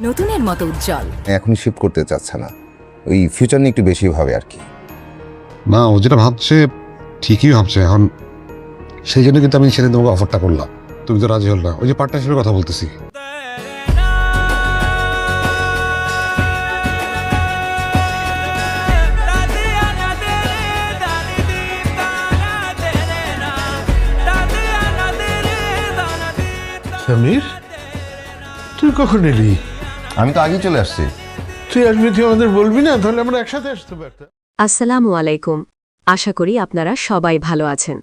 নতুনের মতো উজ্জ্বল। এখন শিফট করতে চাচ্ছে না, ওই ফিউচার নিয়ে একটু বেশি ভাবে আর কি। না, ও যেটা ভাবছে ঠিকই ভাবছে। এখন সেই জন্য কিন্তু আমি সেদিন তোমাকে অফারটা করলাম, তুমি তো রাজি হল না। ওই যে পার্টনারশিপের কথা বলতেছি। সমীর, তুই কখন এলি? আমি তো আগেই চলে আসছি। তুই আসবি, তুই আমাদের বলবি না? তাহলে আমরা একসাথে আসতে পারতাম। আসসালামু আলাইকুম। আশা করি আপনারা সবাই ভালো আছেন।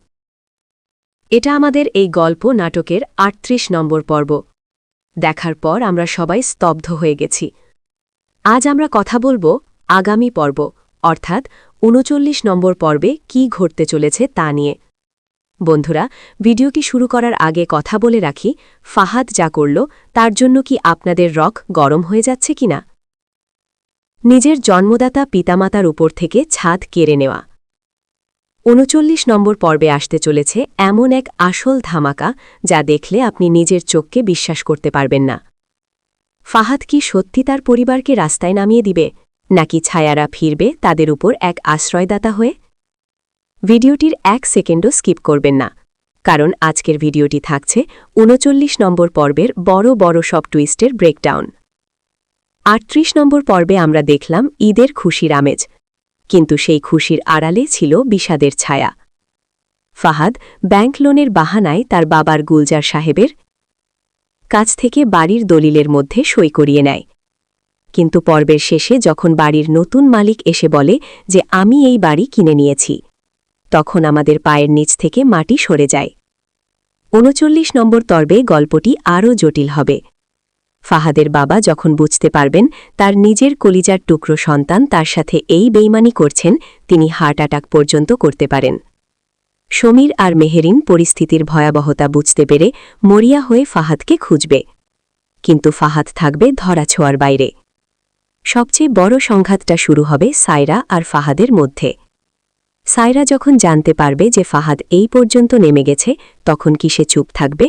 এটা আমাদের এই গল্প নাটকের ৩৮ নম্বর পর্ব। দেখার পর আমরা সবাই স্তব্ধ হয়ে গেছি। আজ আমরা কথা বলবো আগামী পর্ব, অর্থাৎ ৩৯ নম্বর পর্বে কি ঘটতে চলেছে তা নিয়ে। বন্ধুরা, ভিডিওটি শুরু করার আগে কথা বলে রাখি, ফাহাদ যা করল তার জন্য কি আপনাদের রক গরম হয়ে যাচ্ছে কিনা? নিজের জন্মদাতা পিতামাতার উপর থেকে ছাদ কেড়ে নেওয়া। ৩৯ নম্বর পর্বে আসতে চলেছে এমন এক আসল ধামাকা যা দেখলে আপনি নিজের চোখকে বিশ্বাস করতে পারবেন না। ফাহাদ কি সত্যি তার পরিবারকে রাস্তায় নামিয়ে দিবে, নাকি ছায়ারা ফিরবে তাদের উপর এক আশ্রয়দাতা হয়ে? ভিডিওটির ১ সেকেন্ডও স্কিপ করবেন না, কারণ আজকের ভিডিওটি থাকছে ৩৯ নম্বর পর্বের বড় বড় সব টুইস্টের ব্রেকডাউন। ৩৮ নম্বর পর্বে আমরা দেখলাম ঈদের খুশির আমেজ, কিন্তু সেই খুশির আড়ালে ছিল বিষাদের ছায়া। ফাহাদ ব্যাংক লোনের বাহানায় তার বাবার গুলজার সাহেবের কাছ থেকে বাড়ির দলিলের মধ্যে সই করিয়ে নেয়। কিন্তু পর্বের শেষে যখন বাড়ির নতুন মালিক এসে বলে যে আমি এই বাড়ি কিনে নিয়েছি, তখন আমাদের পায়ের নিচ থেকে মাটি সরে যায়। ৩৯ নম্বর পর্বে গল্পটি আরও জটিল হবে। ফাহাদের বাবা যখন বুঝতে পারবেন তার নিজের কলিজার টুকরো সন্তান তার সাথে এই বেইমানি করছেন, তিনি হার্ট অ্যাটাক পর্যন্ত করতে পারেন। সমীর আর মেহেরিন পরিস্থিতির ভয়াবহতা বুঝতে পেরে মরিয়া হয়ে ফাহাদকে খুঁজবে, কিন্তু ফাহাদ থাকবে ধরাছোঁয়ার বাইরে। সবচেয়ে বড় সংঘাতটা শুরু হবে সায়রা আর ফাহাদের মধ্যে। সায়রা যখন জানতে পারবে যে ফাহাদ এই পর্যন্ত নেমে গেছে, তখন কি সে চুপ থাকবে?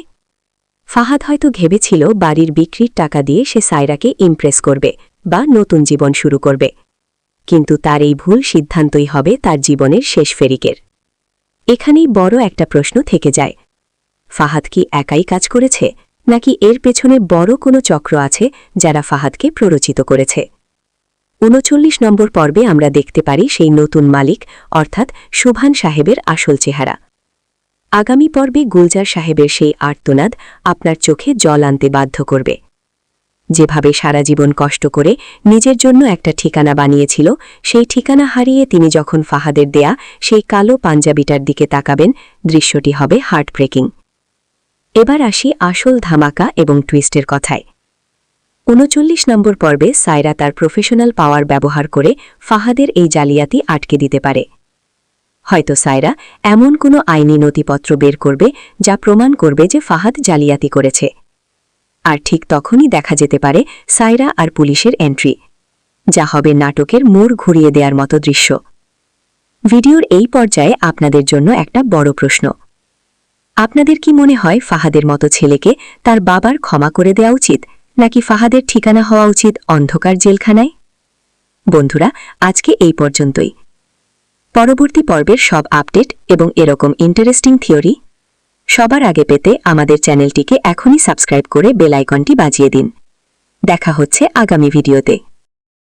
ফাহাদ হয়তো ভেবেছিল বাড়ির বিক্রির টাকা দিয়ে সে সায়রাকে ইমপ্রেস করবে বা নতুন জীবন শুরু করবে, কিন্তু তার এই ভুল সিদ্ধান্তই হবে তার জীবনের শেষ ফেরিকের। এখানেই বড় একটা প্রশ্ন থেকে যায়, ফাহাদ কি একাই কাজ করেছে, নাকি এর পেছনে বড় কোনো চক্র আছে যারা ফাহাদকে প্ররোচিত করেছে? ৩৯ নম্বর পর্বে আমরা দেখতে পারি সেই নতুন মালিক, অর্থাৎ সুবহান সাহেবের আসল চেহারা। আগামী পর্বে গুলজার সাহেবের সেই আর্তনাদ আপনার চোখে জল আনতে বাধ্য করবে। যেভাবে সারা জীবন কষ্ট করে নিজের জন্য একটা ঠিকানা বানিয়েছিল, সেই ঠিকানা হারিয়ে তিনি যখন ফাহাদের দেয়া সেই কালো পাঞ্জাবিটার দিকে তাকাবেন, দৃশ্যটি হবে হার্টব্রেকিং। এবার আসি আসল ধামাকা এবং টুইস্টের কথায়। ৩৯ নম্বর পর্বে সায়রা তার প্রফেশনাল পাওয়ার ব্যবহার করে ফাহাদের এই জালিয়াতি আটকে দিতে পারে। হয়তো সায়রা এমন কোনো আইনি নথিপত্র বের করবে যা প্রমাণ করবে যে ফাহাদ জালিয়াতি করেছে। আর ঠিক তখনই দেখা যেতে পারে সায়রা আর পুলিশের এন্ট্রি, যা হবে নাটকের মোড় ঘুরিয়ে দেওয়ার মতো দৃশ্য। ভিডিওর এই পর্যায়ে আপনাদের জন্য একটা বড় প্রশ্ন, আপনাদের কি মনে হয় ফাহাদের মতো ছেলেকে তার বাবার ক্ষমা করে দেওয়া উচিত, নাকি ফাহাদের ঠিকানা হওয়া উচিত অন্ধকার জেলখানায়? বন্ধুরা, আজকে এই পর্যন্তই। পরবর্তী পর্বের সব আপডেট এবং এরকম ইন্টারেস্টিং থিওরি সবার আগে পেতে আমাদের চ্যানেলটিকে এখনই সাবস্ক্রাইব করে বেল আইকনটি বাজিয়ে দিন। দেখা হচ্ছে আগামী ভিডিওতে।